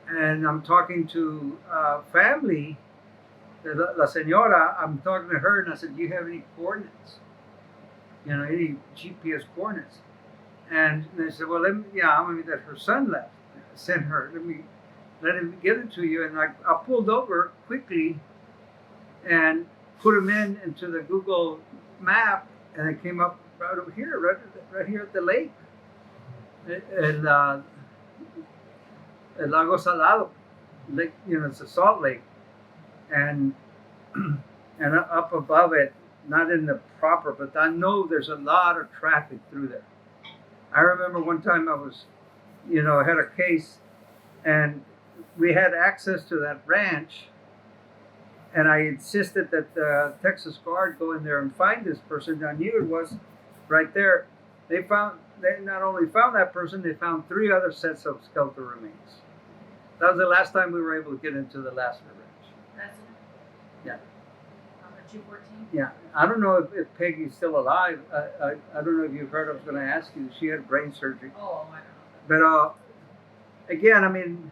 and I'm talking to family, la señora, I'm talking to her, and I said, "Do you have any coordinates? You know, any GPS coordinates?" And they said, "Well, I mean, that her son left, sent her. Let him get it to you." And I pulled over quickly and put him into the Google map, and it came up right over here, right here at the lake, el Lago Salado, lake. You know, it's a salt lake, and and up above it, not in the proper, but I know there's a lot of traffic through there. I remember one time I was, I had a case, and we had access to that ranch, and I insisted that the Texas Guard go in there and find this person. I knew it was right there. They not only found that person, they found 3 other sets of skeletal remains. That was the last time we were able to get into the Lasseter Ranch. That's it? Yeah. On the 214? Yeah. I don't know if Peggy's still alive. I don't know if you've heard. I was going to ask you. She had brain surgery. Oh, I don't know. But again, I mean,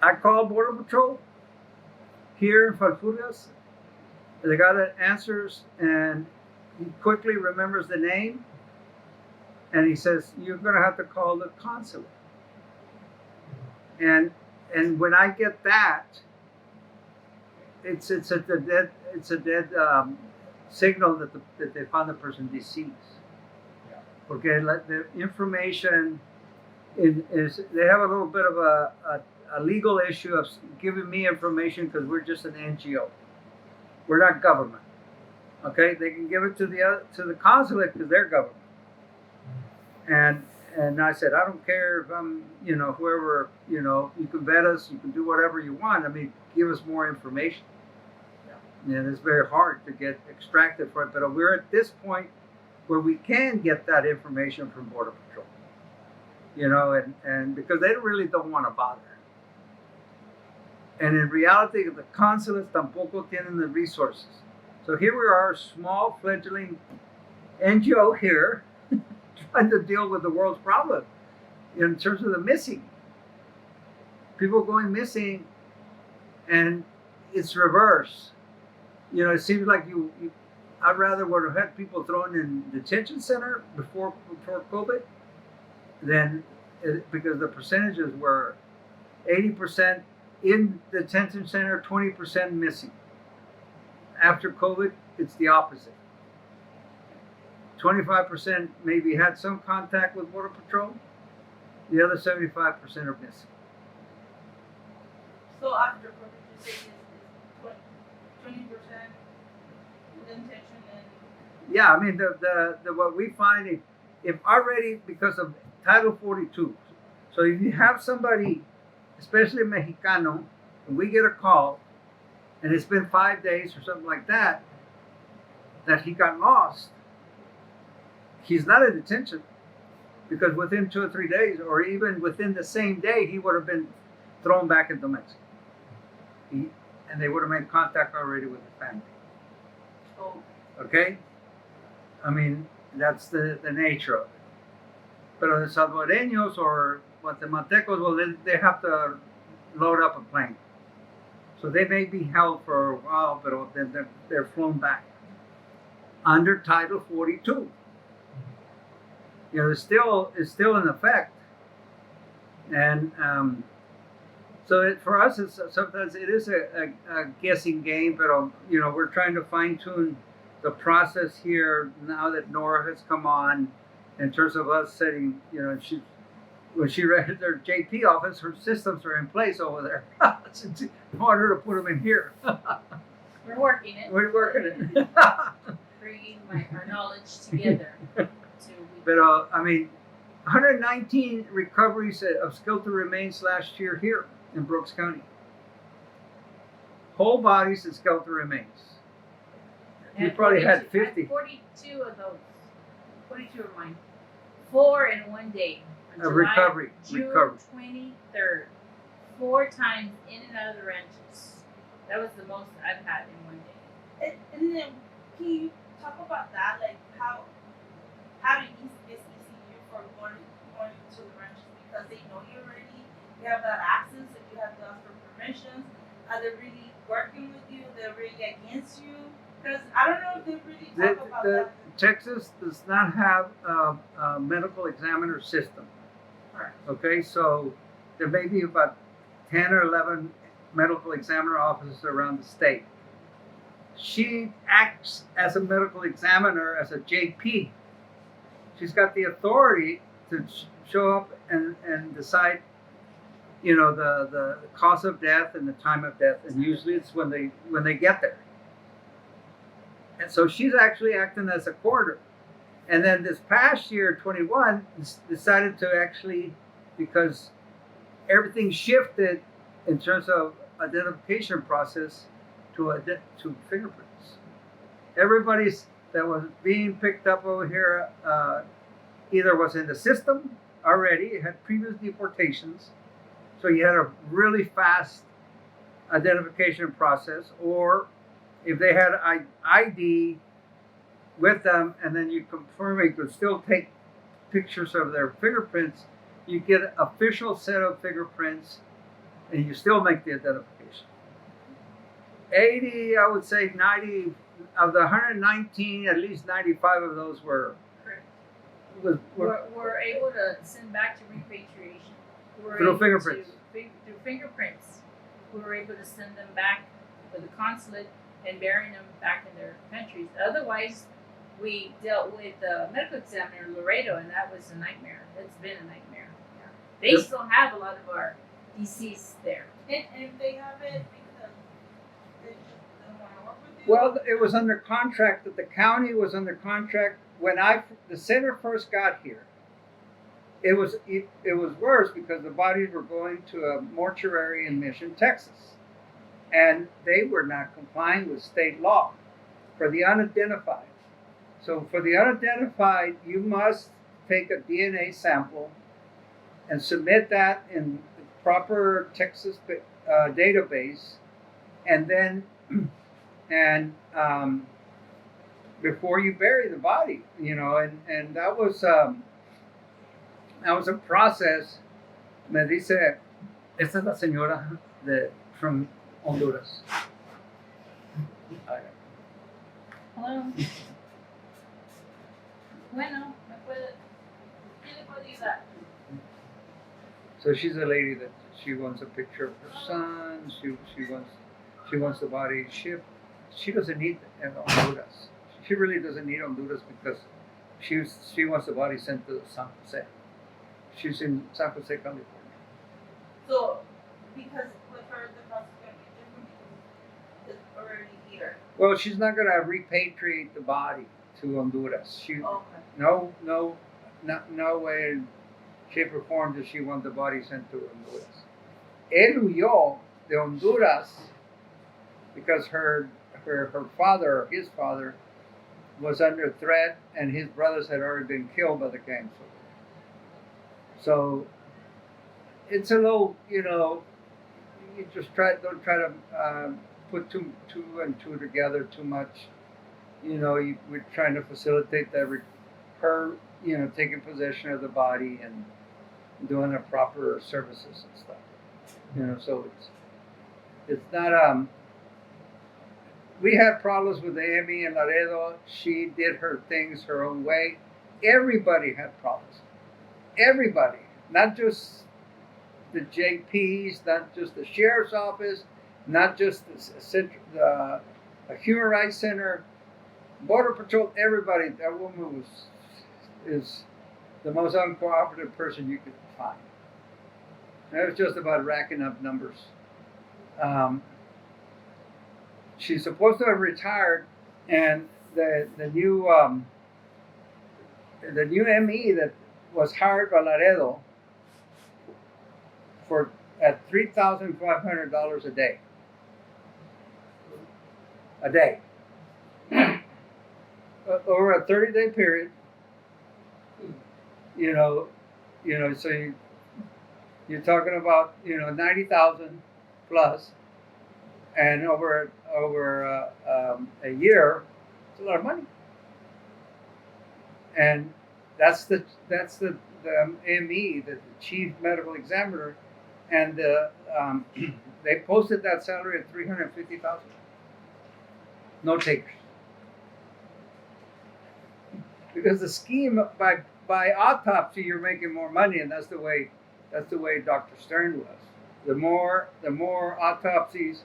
I called Border Patrol here in Falfurrias. The guy that answers, and he quickly remembers the name, and he says, "You're going to have to call the consulate." And when I get that, it's a dead signal that they found the person deceased. Okay, the information is they have a little bit of a legal issue of giving me information because we're just an NGO. We're not government. Okay, they can give it to the consulate because they're government. And I said, I don't care if I'm, whoever, you can vet us, you can do whatever you want. I mean, give us more information. And it's very hard to get extracted from it, but we're at this point where we can get that information from Border Patrol. And because they really don't want to bother. And in reality, the consulates tampoco tienen the resources. So here we are, small fledgling NGO here, trying to deal with the world's problem in terms of the missing. People going missing, and it's reverse. It seems like I'd rather would have had people thrown in detention center before COVID because the percentages were 80% in the detention center, 20% missing. After COVID, it's the opposite. 25% maybe had some contact with Border Patrol. The other 75% are missing. So after COVID, you say is 20% detention and... Yeah, I mean, the what we find, if already because of Title 42, so if you have somebody, especially Mexicano, and we get a call, and it's been 5 days or something like that he got lost, he's not in detention because within 2 or 3 days, or even within the same day, he would have been thrown back into Mexico. And they would have made contact already with the family. Oh. Okay? I mean, that's the nature of it. But the Salvadoreños or Guatemaltecos, well, they have to load up a plane. So they may be held for a while, but then they're flown back under Title 42. It's still in effect, and so for us, sometimes it is a guessing game. But we're trying to fine tune the process here now that Nora has come on, in terms of us setting. When she read their JP office, her systems are in place over there. It's harder to put them in here. We're working it. We're working it. Bringing our knowledge together. But I mean, 119 recoveries of skeletal remains last year here in Brooks County. Whole bodies and skeletal remains. You probably had 50. 42 of those. 42 of mine. 4 in one day. Recovery. June 23rd. 4 times in and out of the ranches. That was the most I've had in one day. And then, can you talk about that? Like how do you it's easy for going to the ranches because they know you already, you have that access, if you have to ask for permissions, are they really working with you? They're really against you? Because I don't know if they really talk about that. Texas does not have a medical examiner system. Correct. Okay, so there may be about 10 or 11 medical examiner offices around the state. She acts as a medical examiner, as a JP. She's got the authority to show up and decide, the cause of death and the time of death, and usually it's when they get there. And so she's actually acting as a quarter. And then this past year, 21, decided to actually, because everything shifted in terms of identification process to fingerprints. Everybody's that was being picked up over here either was in the system already, had previous deportations, so you had a really fast identification process, or if they had ID with them and then you confirm, you could still take pictures of their fingerprints, you get an official set of fingerprints and you still make the identification. 80, I would say 90 of the 119, at least 95 of those were We're able to send back to repatriation. Through fingerprints. Through fingerprints. We were able to send them back to the consulate and burying them back in their countries. Otherwise, we dealt with the medical examiner in Laredo, and that was a nightmare. It's been a nightmare. Yeah. They Yep. still have a lot of our deceased there. And if they have it because they just don't want to work with you? Well, it was under contract that the county was under contract when the center first got here. It was worse because the bodies were going to a mortuary in Mission, Texas, and they were not complying with state law for the unidentified. So for the unidentified, you must take a DNA sample and submit that in the proper Texas database, and then before you bury the body, and that was a process. Me dice, esta es la señora from Honduras. Hello. Bueno, ¿qué le puedo ayudar? So she's a lady that she wants a picture of her son. She wants the body shipped. She doesn't need Honduras. She really doesn't need Honduras because she wants the body sent to San Jose. She's in San Jose, California. So, because with her, the process is going to be different because it's already here. Well, she's not going to repatriate the body to Honduras. Okay. No way, shape or form does she want the body sent to Honduras. Él huyó de Honduras because her father, or his father, was under threat, and his brothers had already been killed by the gangs. So it's a little, you just don't try to put two and two together too much. We're trying to facilitate her, taking possession of the body and doing the proper services and stuff. So it's not we had problems with Amy and Laredo. She did her things her own way. Everybody had problems. Everybody, not just the JPs, not just the sheriff's office, not just the Human Rights Center, Border Patrol. Everybody. That woman is the most uncooperative person you could find. And it was just about racking up numbers. She's supposed to have retired, and the new ME that was hired by Laredo at $3,500 a day. Over a 30-day period. So you're talking about 90,000 plus, and over a year, it's a lot of money. And that's the ME, the chief medical examiner, and they posted that salary at 350,000. No takers. Because the scheme by autopsy you're making more money, and that's the way Dr. Stern was. The more autopsies,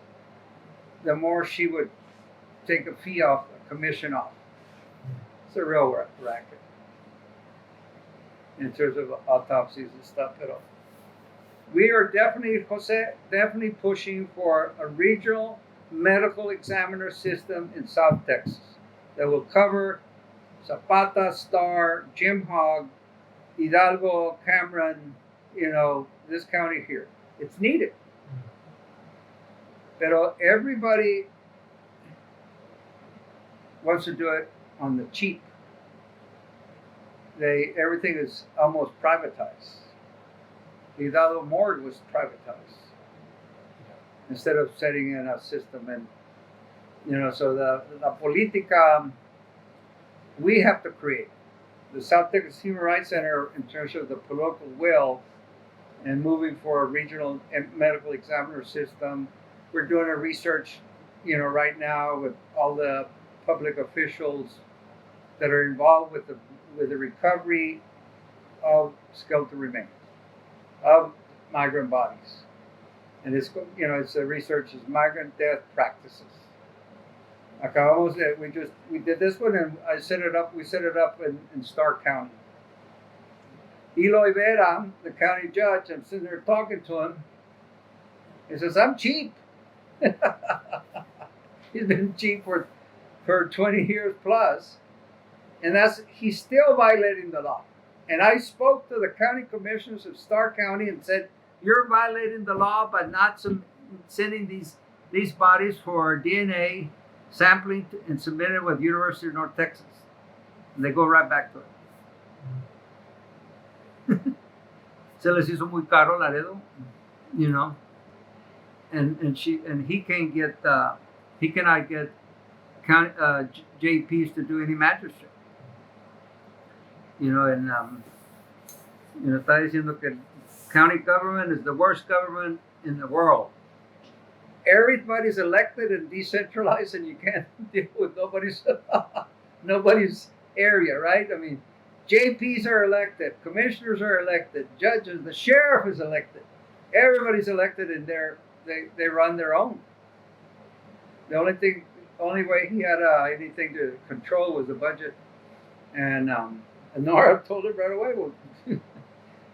the more she would take a fee off, a commission off. It's a real racket in terms of autopsies and stuff. But we are definitely pushing for a regional medical examiner system in South Texas that will cover Zapata, Star, Jim Hogg, Hidalgo, Cameron, this county here. It's needed. Pero everybody wants to do it on the cheap. Everything is almost privatized. Hidalgo morgue was privatized instead of setting in a system, and so the politica we have to create. The South Texas Human Rights Center, in terms of the political will and moving for a regional medical examiner system, we're doing a research, right now with all the public officials that are involved with the recovery of skeletal remains of migrant bodies, and it's the research is migrant death practices. Acabamos we did this one, and we set it up in Starr County. Eloy Vera, the county judge, I'm sitting there talking to him. He says, I'm cheap. He's been cheap for 20 years plus. And he's still violating the law. And I spoke to the county commissioners of Starr County and said, you're violating the law by not sending these bodies for DNA sampling and submitted with University of North Texas. And they go right back to it. Se les hizo muy caro Laredo, and he cannot get JPs to do any magistrate. Está diciendo que county government is the worst government in the world. Everybody's elected and decentralized, and you can't deal with nobody's area, right? I mean, JPs are elected, commissioners are elected, judges, the sheriff is elected. Everybody's elected, and they run their own. The only way he had anything to control was the budget, and Nora told him right away, well,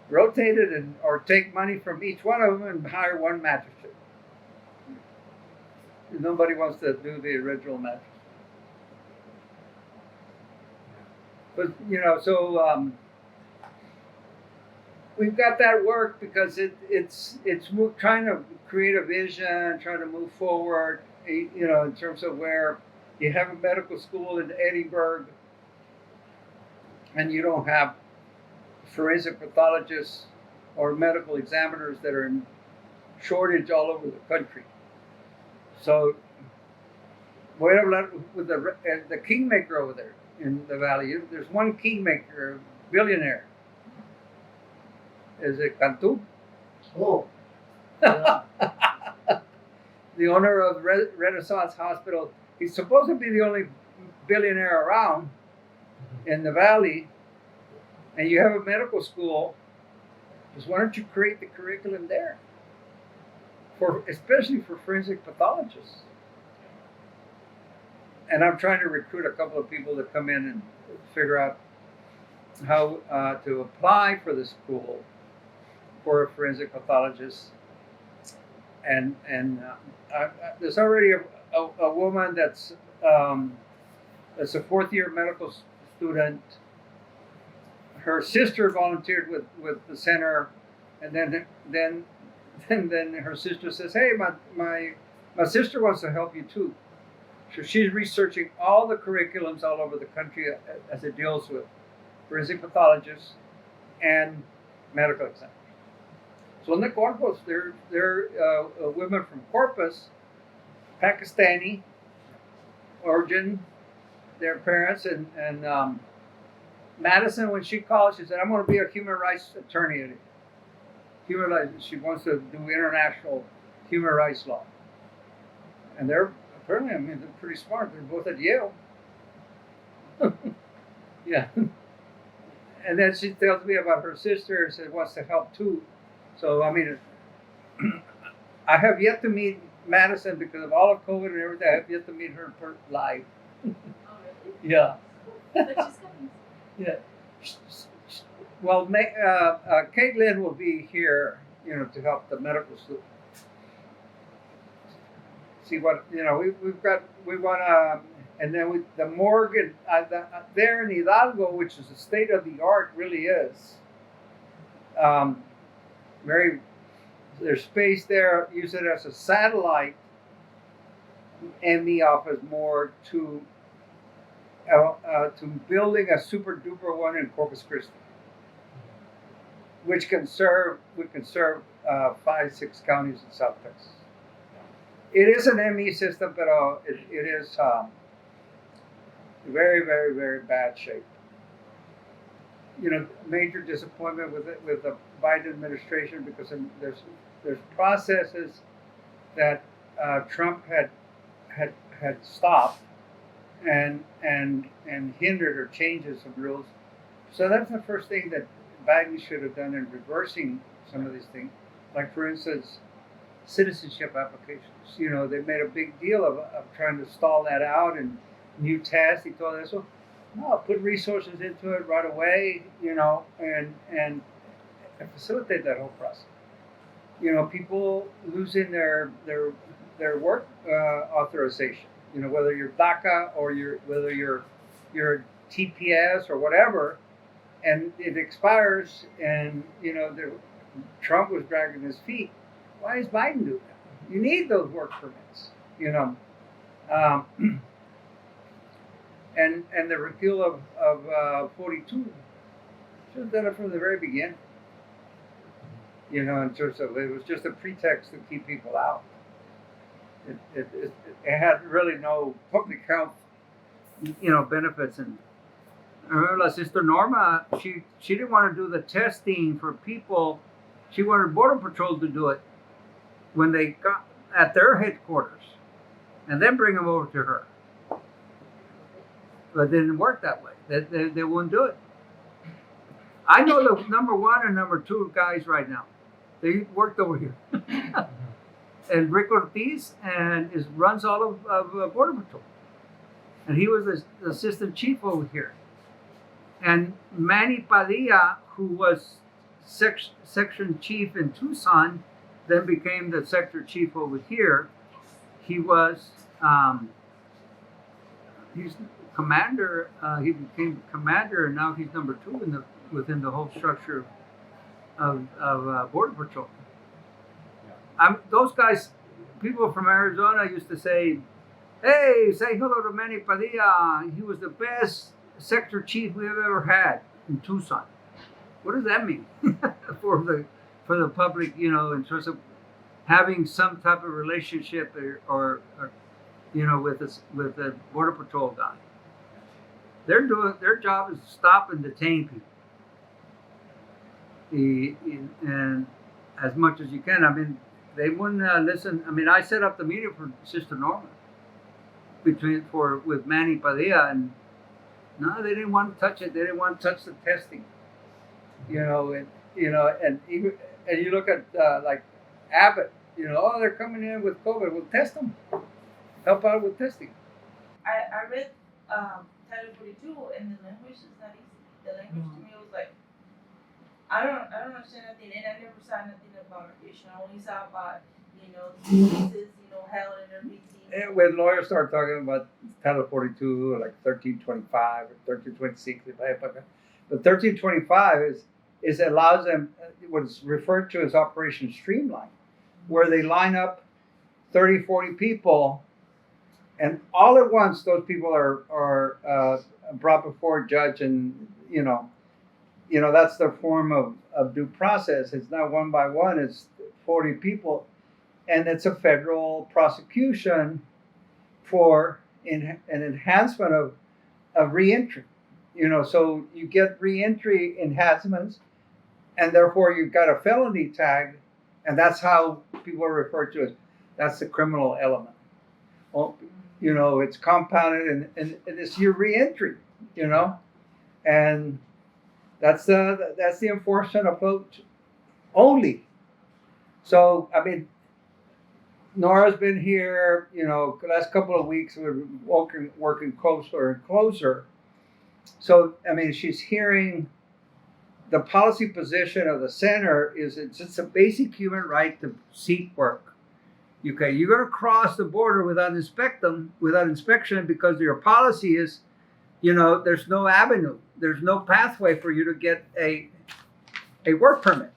rotate it or take money from each one of them and hire one magistrate. Nobody wants to do the original magistrate. But so we've got that work because it's trying to create a vision, trying to move forward. In terms of where you have a medical school in Edinburgh, and you don't have forensic pathologists or medical examiners that are in shortage all over the country. So, voy a hablar with the kingmaker over there in the valley. There's one kingmaker, a billionaire. Is it Cantu? Oh. Yeah. The owner of Renaissance Hospital. He's supposed to be the only billionaire around in the valley, and you have a medical school. Just why don't you create the curriculum there? Especially for forensic pathologists. And I'm trying to recruit a couple of people to come in and figure out how to apply for the school for a forensic pathologist. And there's already a woman that's a fourth-year medical student. Her sister volunteered with the center, and then her sister says, "Hey, my sister wants to help you too." So she's researching all the curriculums all over the country as it deals with forensic pathologists and medical examiners. So in the Corpus, they're women from Corpus, Pakistani origin, their parents, and Madison, when she called, she said, "I'm going to be a human rights attorney." human rights. She wants to do international human rights law, and they're apparently, I mean, they're pretty smart. They're both at Yale. Yeah. And then she tells me about her sister and says wants to help too. So I mean, I have yet to meet Madison because of all of COVID and everything. I have yet to meet her live. Oh, really? Yeah. But she's coming. Yeah. Well, Caitlin will be here, to help the medical student. See what we want to, and then the morgue there in Hidalgo, which is a state of the art, really is. There's space there. Use it as a satellite in the office morgue to building a super duper one in Corpus Christi, which can serve 5-6 counties in South Texas. It is an ME system, but it is very, very, very bad shape. Major disappointment with the Biden administration because there's processes that Trump had stopped and hindered or changes of rules. So that's the first thing that Biden should have done in reversing some of these things. Like, for instance, citizenship applications. They made a big deal of trying to stall that out and new tests y todo eso. No, put resources into it right away, and facilitate that whole process. People losing their work authorization. Whether you're DACA or whether you're TPS or whatever, and it expires, and Trump was dragging his feet. Why is Biden doing that? You need those work permits, and the repeal of 42 should have done it from the very beginning. In terms of it was just a pretext to keep people out. It had really no public health, benefits. And I remember Sister Norma, she didn't want to do the testing for people. She wanted Border Patrol to do it when they got at their headquarters, and then bring them over to her. But it didn't work that way. They wouldn't do it. I know the number 1 and number 2 guys right now. They worked over here. And Rick Ortiz runs all of Border Patrol. And he was the assistant chief over here. And Manny Padilla, who was section chief in Tucson, then became the sector chief over here. He was he's commander. He became commander, and now he's number 2 within the whole structure of Border Patrol. Those guys, people from Arizona used to say, "Hey, say hello to Manny Padilla. He was the best sector chief we have ever had in Tucson." What does that mean for the public? In terms of having some type of relationship or with the Border Patrol guy. Their job is to stop and detain people, and as much as you can. I mean, they wouldn't listen. I mean, I set up the meeting for Sister Norma with Manny Padilla, and no, they didn't want to touch it. They didn't want to touch the testing. And even you look at like Abbott. They're coming in with COVID. We'll test them. Help out with testing. I read Title 42, and the language is not easy. The language to me was like, I don't understand nothing, and I never saw nothing about immigration. I only saw about diseases, hell and everything. And when lawyers start talking about Title 42, like 1325 or 1326, but 1325 allows them what's referred to as Operation Streamline, where they line up 30, 40 people, and all at once those people are brought before a judge, and that's their form of due process. It's not one by one; it's 40 people, and it's a federal prosecution for an enhancement of reentry. So you get reentry enhancements and therefore you've got a felony tag, and that's how people are referred to as that's the criminal element. Well, you know, it's compounded and it's your reentry, you know, and that's the enforcement approach only. So I mean, Nora's been here, you know, the last couple of weeks we're working closer and closer. So I mean, she's hearing the policy position of the center is it's a basic human right to seek work. Okay, you're going to cross the border without inspection because your policy is, you know, there's no avenue, there's no pathway for you to get a work permit.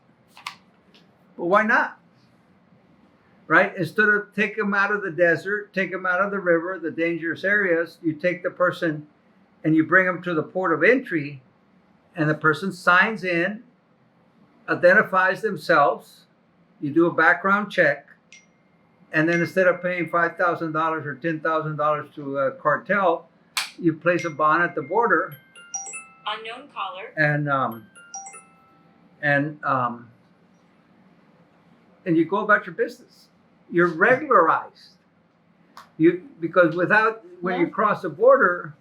But why not? Right? Instead of take them out of the desert, take them out of the river, the dangerous areas, you take the person and you bring them to the port of entry, and the person signs in, identifies themselves, you do a background check, and then instead of paying $5,000 or $10,000 to a cartel, you place a bond at the border. Unknown caller. And you go about your business. You're regularized. Because when you cross the border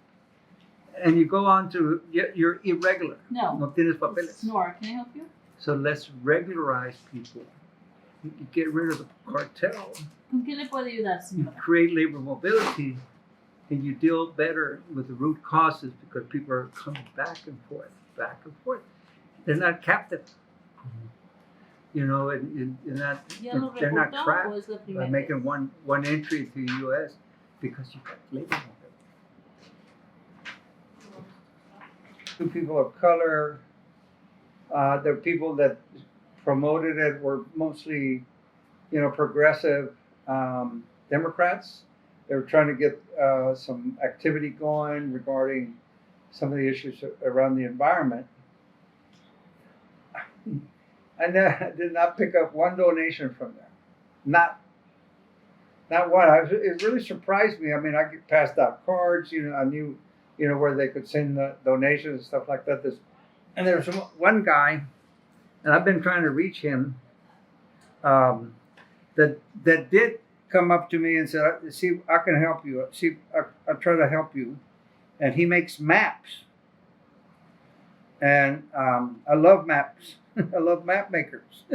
and you go on to, you're irregular. No tienes papeles. Nora, can I help you? So let's regularize people. You get rid of the cartel. ¿Con qué le puedo ayudar, You señora? create labor mobility, and you deal better with the root causes because people are coming back and forth. They're not captive. You know, and ¿Ya lo they're not reportó o trapped es la by primera making vez? one entry to the U.S. because you got labor mobility. Two people of color. The people that promoted it were mostly, you know, progressive Democrats. They were trying to get some activity going regarding some of the issues around the environment. I did not pick up one donation from there. Not one. It really surprised me. I mean, I passed out cards. You know, I knew, you know, where they could send the donations and stuff like that. And there was one guy, and I've been trying to reach him, that did come up to me and said, "See, I can help you. See, I'll try to help you." And he makes maps. And I love maps. I love map makers.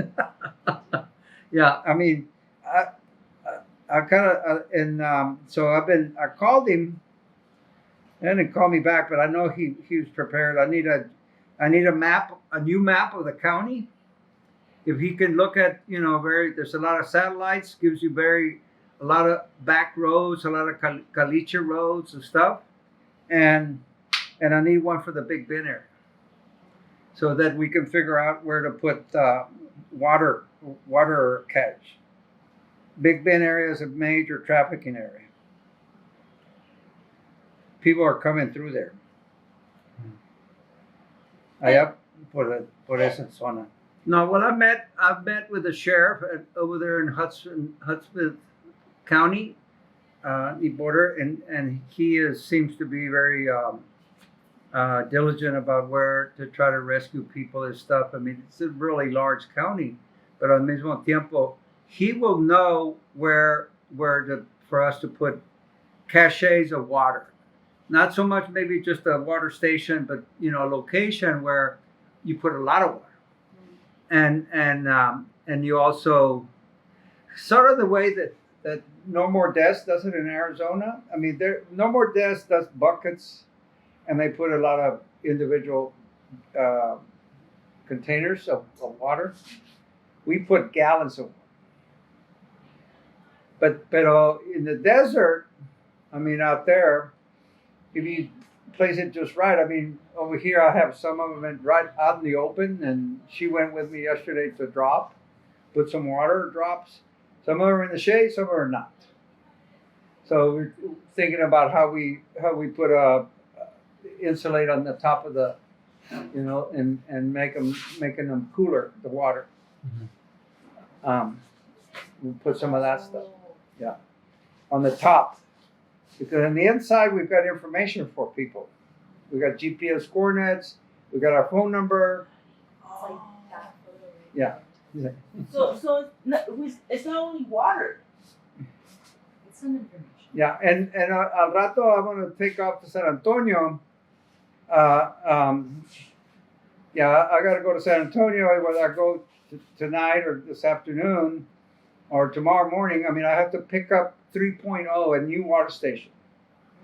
Yeah, I mean, I kind of, so I called him, and he didn't call me back, but I know he was prepared. I need a map, a new map of the county. If he can look at, you know, there's a lot of satellites, gives you a lot of back roads, a lot of caliche roads and stuff. And I need one for the Big Bend area, so that we can figure out where to put water catch. Big Bend area is a major trafficking area. People are coming through there. Allá por esa zona. No, well, I've met with the sheriff over there in Hudson County, the border, and he seems to be very diligent about where to try to rescue people and stuff. I mean, it's a really large county, but al mismo tiempo, he will know where for us to put caches of water. Not so much maybe just a water station, but, you know, a location where you put a lot of water. And you also, sort of the way that No More Deaths does it in Arizona. I mean, No More Deaths does buckets, and they put a lot of individual containers of water. We put gallons of water. But in the desert, I mean, out there, if you place it just right, I mean, over here I have some of them right out in the open, and she went with me yesterday to put some water drops. Some of them are in the shade, some of them are not. So we're thinking about how we put insulate on the top of the, you know, and making them cooler, the water. Mm-hmm. We'll put some of that stuff, yeah, on the top, because on the inside we've got information for people. We got GPS coordinates. We got our phone number. Yeah. So it's not only water. It's some information. Yeah, and al rato I'm gonna take off to San Antonio. Yeah, I gotta go to San Antonio. Whether I go tonight or this afternoon or tomorrow morning, I mean, I have to pick up 3.0, a new water station.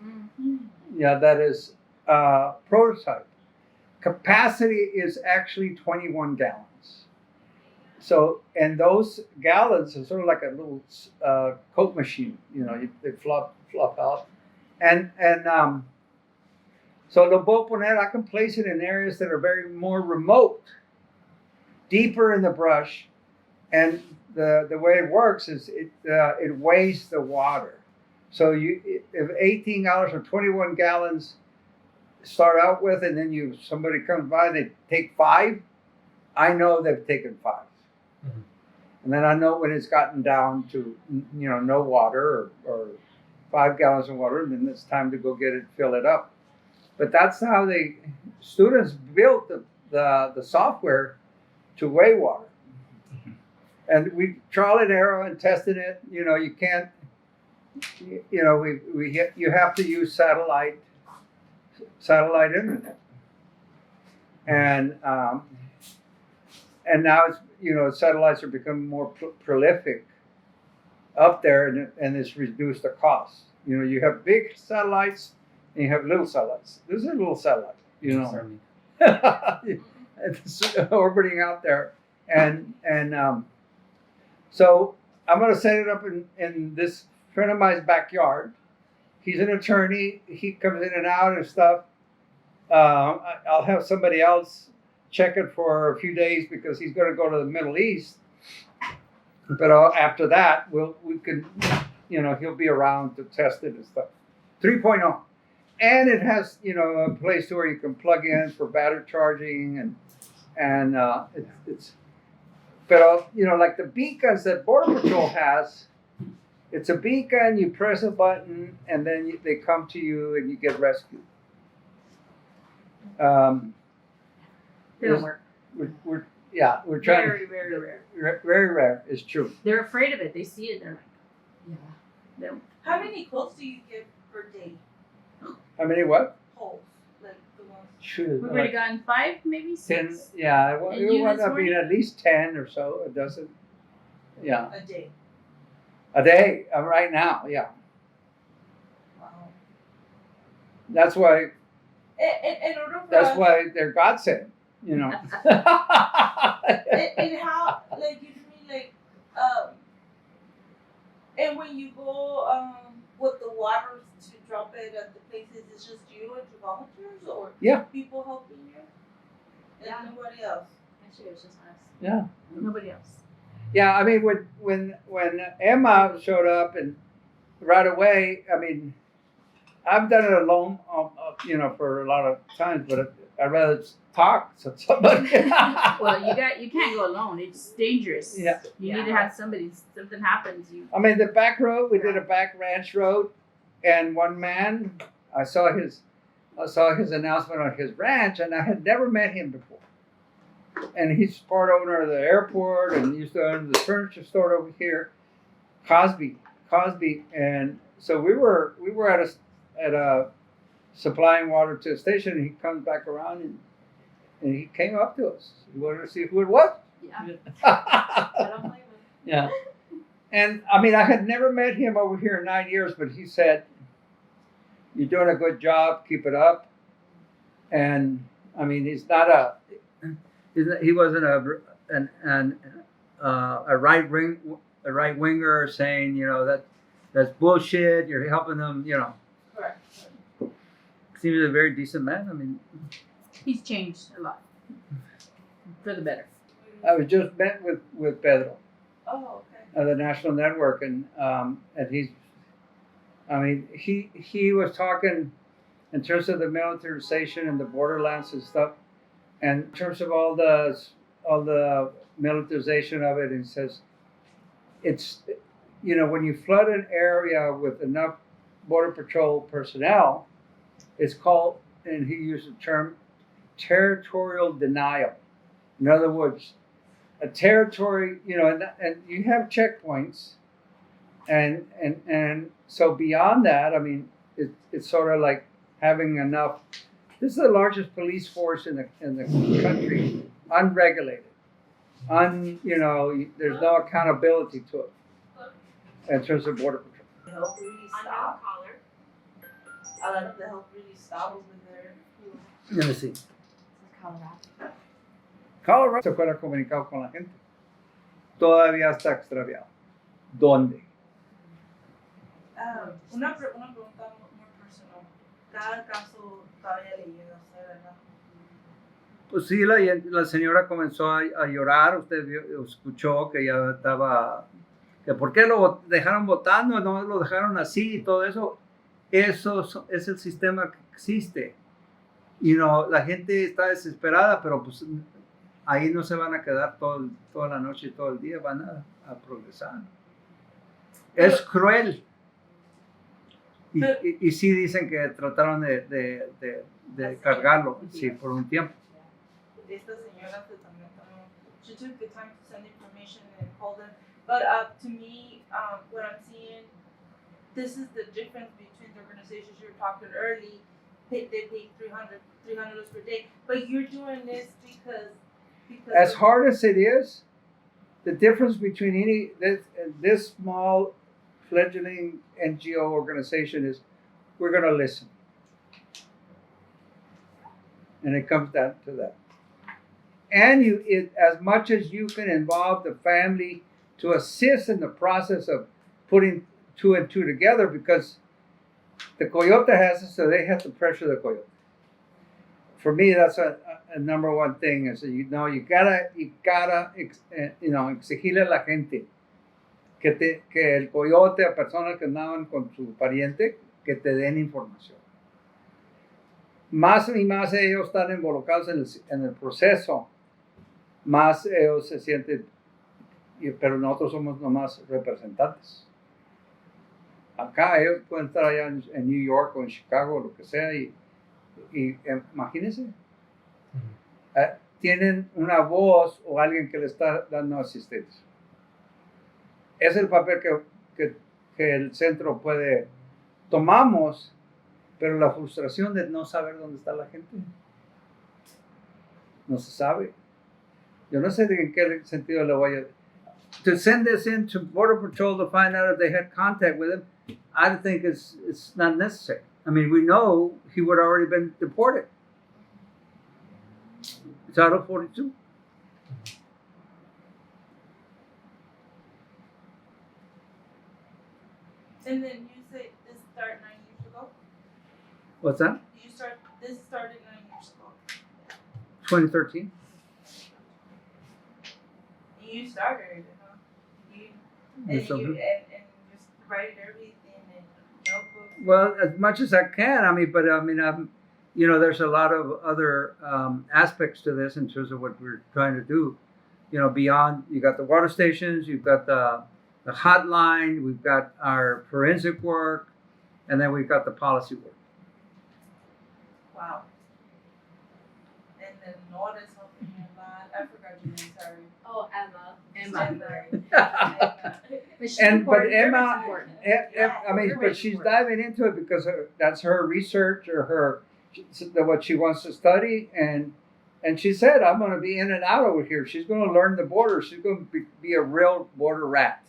Mm-hmm. Yeah, that is prototype. Capacity is actually 21 gallons. So, and those gallons are sort of like a little Coke machine. You know, they flop out, and so lo puedo poner. I can place it in areas that are very more remote, deeper in the brush, and the way it works is it weighs the water. So if 18 gallons or 21 gallons start out with, and then somebody comes by, they take 5. I know they've taken 5. And then I know when it's gotten down to, no water or 5 gallons of water, and then it's time to go get it, fill it up. But that's how students built the software to weigh water. And we trial and error and tested it. You can't, you have to use satellite internet. And now satellites are becoming more prolific up there, and it's reduced the cost. You have big satellites and you have little satellites. This is a little satellite, it's orbiting out there, and so I'm going to set it up in this friend of mine's backyard. He's an attorney. He comes in and out and stuff. I'll have somebody else check it for a few days because he's going to go to the Middle East. But after that, we can, he'll be around to test it and stuff. 3.0. And it has, a place where you can plug in for battery charging and it's, but like the beacons that Border Patrol has, it's a beacon, you press a button, and then they come to you and you get rescued. They don't work. We're trying. Very, very rare. Very rare. It's true. They're afraid of it. They see it. They're like, yeah. They don't. How many quotes do you get per day? How many what? Holes, like the ones. Shoot. We've already gotten 5, maybe 6. 10. Yeah, And it you wound this up being morning? at least 10 or so. It doesn't. Yeah, A day. a day. Right now. Yeah, Wow. that's why. In order for That's us, why they're godsend. and how, like, you mean, like, and when you go with the water to drop it at the places, it's just you and your volunteers, or Yeah. people helping you, and Yeah. nobody else. Actually, it was just us. Yeah. Nobody else. Yeah, I mean, when Emma showed up, and right away, I mean, I've done it alone, for a lot of times, but I'd rather talk to somebody. Well, you can't go alone. It's dangerous. Yeah. You need to have somebody. Something happens. I mean, the back road, we did a back ranch road, and one man, I saw his announcement on his ranch, and I had never met him before. And he's part owner of the airport, and used to own the furniture store over here, Cosby, and so we were at a supplying water to a station, and he comes back around and he came up to us. He wanted to see who it was. Yeah. I don't blame him. Yeah. And I mean, I had never met him over here in 9 years, but he said, "You're doing a good job. Keep it up." And I mean, he wasn't a right winger saying, that's bullshit. You're helping them, Correct. Seems a very decent man. I mean, He's changed a lot for the better. I was just met with Pedro Oh, okay. of the National Network, and he's, I mean, he was talking in terms of the militarization and the borderlands and stuff, and in terms of all the militarization of it, and says it's, when you flood an area with enough Border Patrol personnel, it's called, and he used the term, territorial denial. In other words, a territory, and you have checkpoints, and so beyond that, I mean, it's sort of like having enough. This is the largest police force in the country, unregulated, there's no accountability to it in terms of border patrol. The help really Unknown stop. caller. A lot of the help really stop over there. Let me see. Colorado. Colorado se fuera comunicado con la gente. Todavía está extraviado. ¿Dónde? Una pregunta muy personal. Cada caso todavía le llega a usted, ¿verdad? Pues sí, la señora comenzó a llorar. Usted escuchó que ya estaba. Que ¿por qué lo dejaron votando? No lo dejaron así y todo eso. Eso es el sistema que existe. La gente está desesperada, pero pues ahí no se van a quedar toda la noche y todo el día, van a progresar. Es cruel. Y sí dicen que trataron de cargarlo, sí, por un tiempo. Esta señora que también she took the time to send information and call them. But to me, what I'm seeing, this is the difference between the organizations you were talking early. They pay $300 per day, but you're doing this because as hard as it is, the difference between this small fledgling NGO organization is we're going to listen, and it comes down to that. And as much as you can involve the family to assist in the process of putting two and two together, because the coyote has it, so they have to pressure the coyote. For me, that's a number one thing. Is you gotta exigirle a la gente que el coyote, a personas que andaban con su pariente, que te den información. Más y más ellos están involucrados en el proceso, más ellos se sienten, pero nosotros somos nomás representantes. Acá ellos pueden estar allá en New York o en Chicago o lo que sea y imagínense, tienen una voz o alguien que le está dando asistencia. Es el papel que el centro tomamos, pero la frustración de no saber dónde está la gente. No se sabe. Yo no sé en qué sentido le voy a... To send this in to Border Patrol to find out if they had contact with him, I think it's not necessary. I mean, we know he would have already been deported. Title 42. And then you say this started 9 years ago? What's that? This started 9 years ago. 2013. You started it, huh? And just write everything and notebooks. Well, as much as I can. There's a lot of other aspects to this in terms of what we're trying to do. Beyond, you got the water stations, you've got the hotline, we've got our forensic work, and then we've got the policy work. Wow. And then Nora's helping me a lot. I forgot your name, sorry. Oh, Emma. But Emma, but she's diving into it because that's her research or what she wants to study, and she said, I'm going to be in and out over here. She's going to learn the border. She's going to be a real border rat.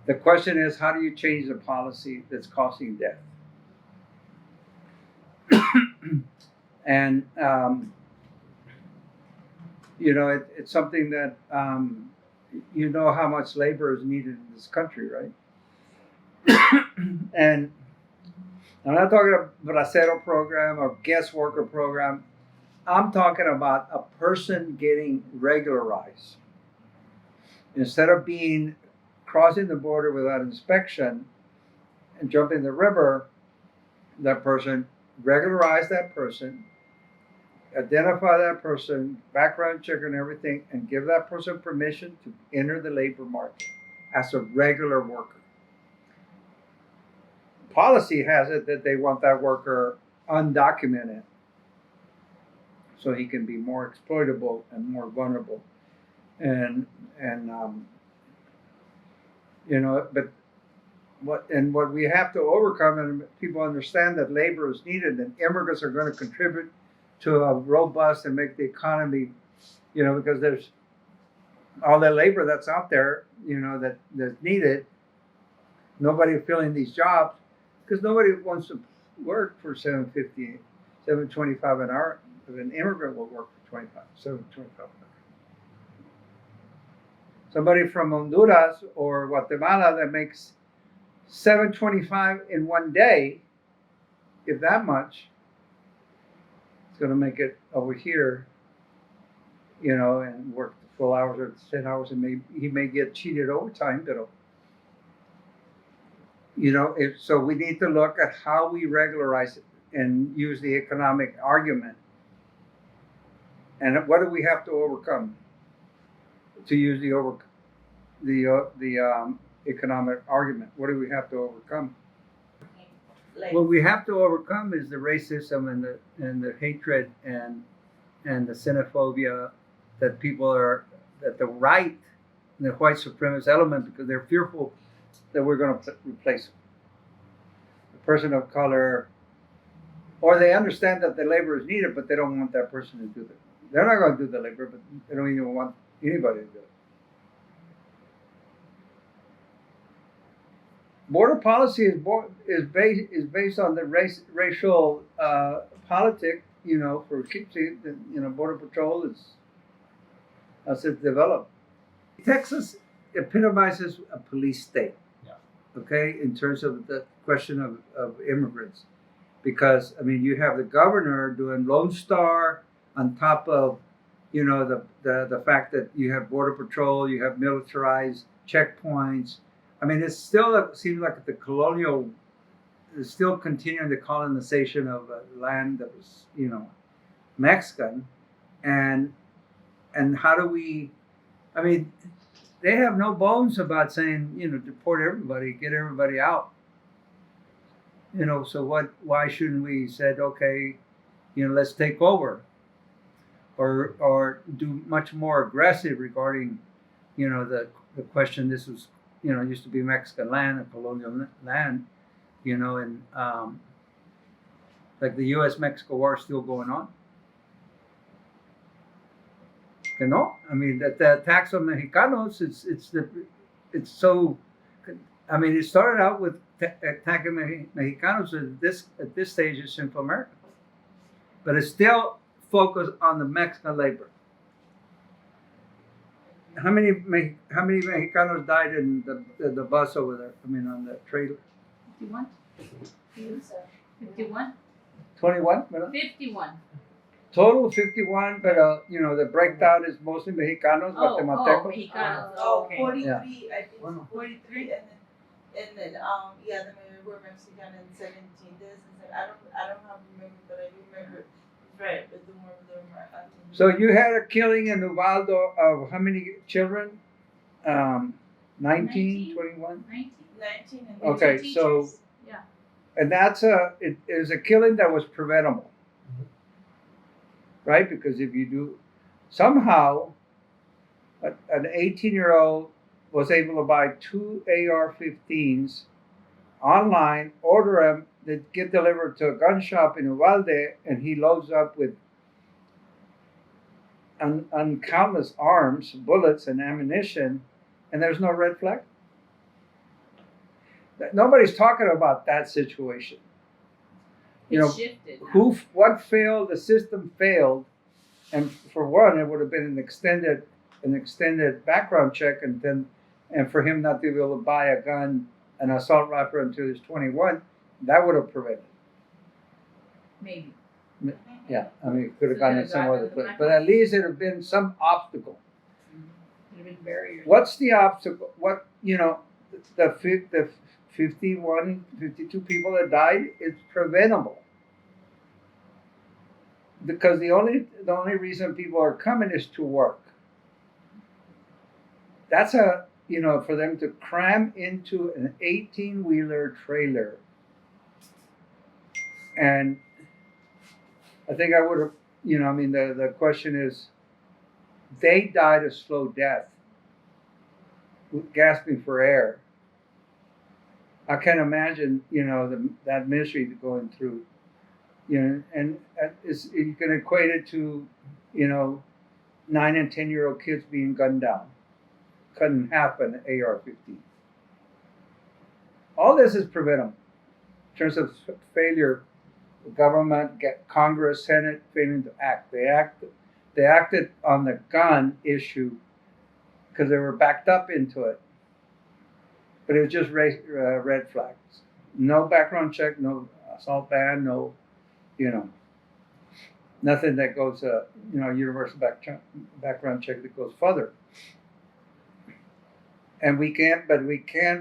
The question is, how do you change the policy that's causing death? And it's something that how much labor is needed in this country, right? And I'm not talking about a bracero program or guest worker program. I'm talking about a person getting regularized. Instead of crossing the border without inspection and jumping the river, that person, regularize that person, identify that person, background check and everything, and give that person permission to enter the labor market as a regular worker. Policy has it that they want that worker undocumented so he can be more exploitable and more vulnerable. And you know, but what we have to overcome, and people understand that labor is needed, and immigrants are going to contribute to a robust and make the economy, you know, because there's all the labor that's out there, you know, that's needed. Nobody filling these jobs because nobody wants to work for $7.50, $7.25 an hour. An immigrant will work for $7.25. Somebody from Honduras or Guatemala that makes $7.25 in one day, if that much, it's going to make it over here, you know, and work the full hours or 10 hours, and he may get cheated overtime, but you know, so we need to look at how we regularize it and use the economic argument. And what do we have to overcome to use the economic argument? What do we have to overcome? Like, What we have to overcome is the racism and the hatred and the xenophobia that that the right, the white supremacist element, because they're fearful that we're going to replace them. The person of color, or they understand that the labor is needed, but they don't want that person to do it. They're not going to do the labor, but they don't even want anybody to do it. Border policy is based on the racial politic. You know, for keeping, you know, border patrol is as it's developed. Texas epitomizes a police state. Yeah. Okay, in terms of the question of immigrants, because I mean, you have the governor doing Lone Star on top of, you know, the fact that you have border patrol, you have militarized checkpoints. I mean, it still seems like the colonial is still continuing the colonization of a land that was, you know, Mexican, and how do we? I mean, they have no bones about saying, you know, deport everybody, get everybody out. You know, so what? Why shouldn't we said, okay, you know, let's take over, or do much more aggressive regarding, you know, the question. This was, you know, used to be Mexican land, a colonial land, you know, and like the U.S.-Mexico war is still going on. You know, I mean, that the attacks on Mexicanos, it's so. I mean, it started out with attacking Mexicanos. At this stage, it's Central America, but it's still focused on the Mexican labor. How many Mexicanos died in the bus over there? I mean, on the trailer. 51? 51? 21, ¿verdad? 51. Total 51, but you know, the breakdown is mostly Mexicanos, Guatemaltecos. Mexicanos. oh, Okay. 43, Yeah. I think, Bueno. 43, and then, yeah, the maybe were Mexican and 17 this and that. I don't have remember, but I remember, right, but the more. So you had a killing in Uvalde of how many children? 19, 19? 21? 19. 19 and Okay, Teachers? so Yeah. and it is a killing that was preventable, right? Because if you do somehow, an 18-year-old was able to buy 2 AR-15s online, order them, they get delivered to a gun shop in Uvalde, and he loads up with countless arms, bullets, and ammunition, and there's no red flag. Nobody's talking about that situation. You know, Shifted. now. what failed? The system failed, and for one, it would have been an extended background check, and for him not to be able to buy a gun, an assault rifle until he's 21, that would have prevented. Maybe. Yeah, I mean, it could have gone in some other the place, black but at least it would have been some obstacle. Could have been barriers. What's the obstacle? What, you know, the 51, 52 people that died, it's preventable. Because the only reason people are coming is to work. That's for them to cram into an 18-wheeler trailer. And I think I would have, you know, I mean, the question is, they died a slow death, gasping for air. I can't imagine, you know, that ministry going through, you know, and you can equate it to, you know, 9 and 10-year-old kids being gunned down, cut in half by an AR-15. All this is preventable in terms of failure. The government, Congress, Senate failing to act. They acted on the gun issue because they were backed up into it. But it was just red flags. No background check, no assault ban, no, you know, nothing that goes, you know, universal background check that goes further. And we can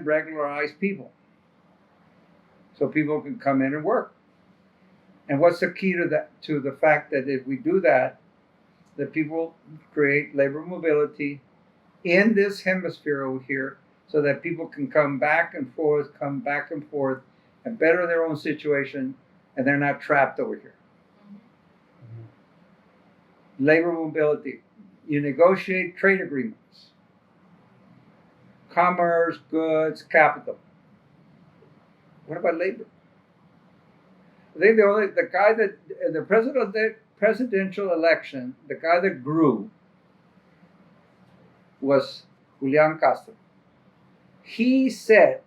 regularize people. So people can come in and work. And what's the key to that? To the fact that if we do that, that people create labor mobility in this hemisphere over here, so that people can come back and forth, and better their own situation, and they're not trapped over here. Labor mobility. You negotiate trade agreements. Commerce, goods, capital. What about labor? I think the guy that in the presidential election, the guy that grew was Julian Castro. He said,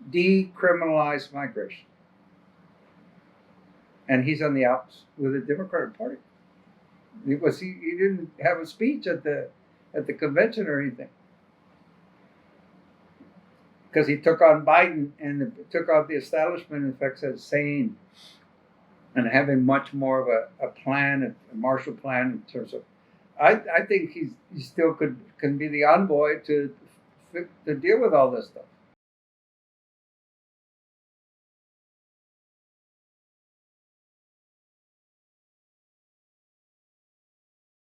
decriminalize migration. And he's on the outs with the Democratic Party. He didn't have a speech at the convention or anything. Because he took on Biden and took out the establishment, in fact, said sane, and having much more of a plan, a Marshall Plan in terms of. I think he still can be the envoy to deal with all this stuff.